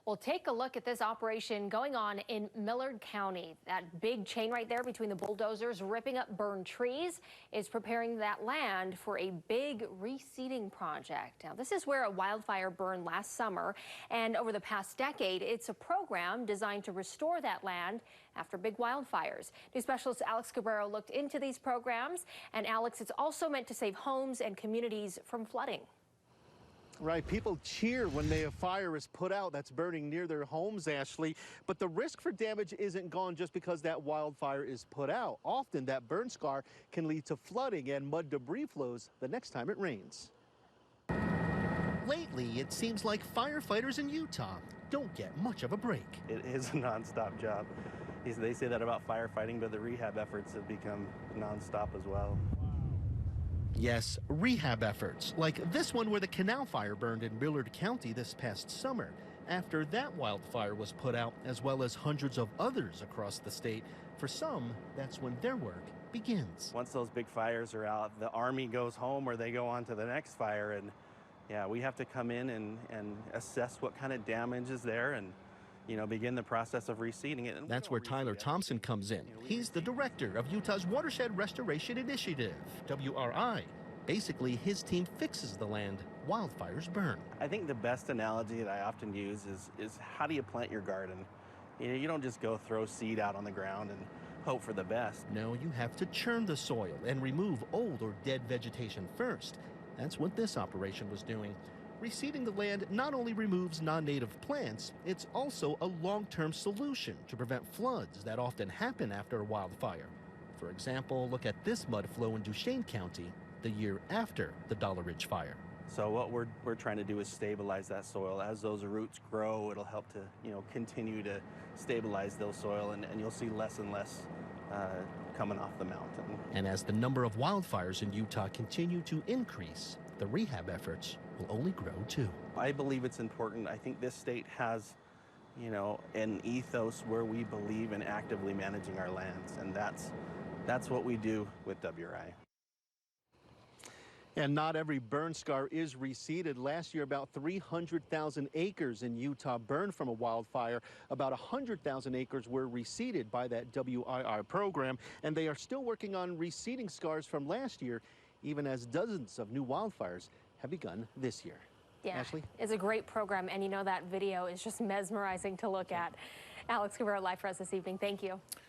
Well, take a look at this operation going on in Millard County. That big chain right there between the bulldozers ripping up burned trees is preparing that land for a big reseeding project. Now, this is where a wildfire burned last summer, and over the past decade, it's a program designed to restore that land after big wildfires. News specialist Alex Cabrera looked into these programs, and Alex, it's also meant to save homes and communities from flooding. Right, people cheer when a fire is put out that's burning near their homes, Ashley. But the risk for damage isn't gone just because that wildfire is put out. Often that burn scar can lead to flooding and mud debris flows the next time it rains. Lately, it seems like firefighters in Utah don't get much of a break. It is a nonstop job. They say that about firefighting, but the rehab efforts have become nonstop as well. Yes, rehab efforts, like this one where the canal fire burned in Millard County this past summer. After that wildfire was put out, as well as hundreds of others across the state, for some, that's when their work begins. Once those big fires are out, the Army goes home or they go on to the next fire. And yeah, we have to come in and assess what kind of damage is there and begin the process of reseeding it. That's where Tyler Thompson comes in. He's the director of Utah's Watershed Restoration Initiative, WRI. Basically, his team fixes the land wildfires burn. I think the best analogy that I often use is how do you plant your garden? You don't just go throw seed out on the ground and hope for the best. No, you have to churn the soil and remove old or dead vegetation first. That's what this operation was doing. Reseeding the land not only removes non-native plants, it's also a long-term solution to prevent floods that often happen after a wildfire. For example, look at this mud flow in Duchesne County the year after the Dollar Ridge fire. So what we're trying to do is stabilize that soil. As those roots grow, it'll help to continue to stabilize those soil, and you'll see less and less coming off the mountain. And as the number of wildfires in Utah continue to increase, the rehab efforts will only grow too. I believe it's important. I think this state has, an ethos where we believe in actively managing our lands, and that's what we do with WRI. And not every burn scar is reseeded. Last year, about 300,000 acres in Utah burned from a wildfire. About 100,000 acres were reseeded by that WIR program, and they are still working on reseeding scars from last year, even as dozens of new wildfires have begun this year. Yeah, Ashley? It's a great program, and that video is just mesmerizing to look at. Alex Cabrera live for us this evening. Thank you.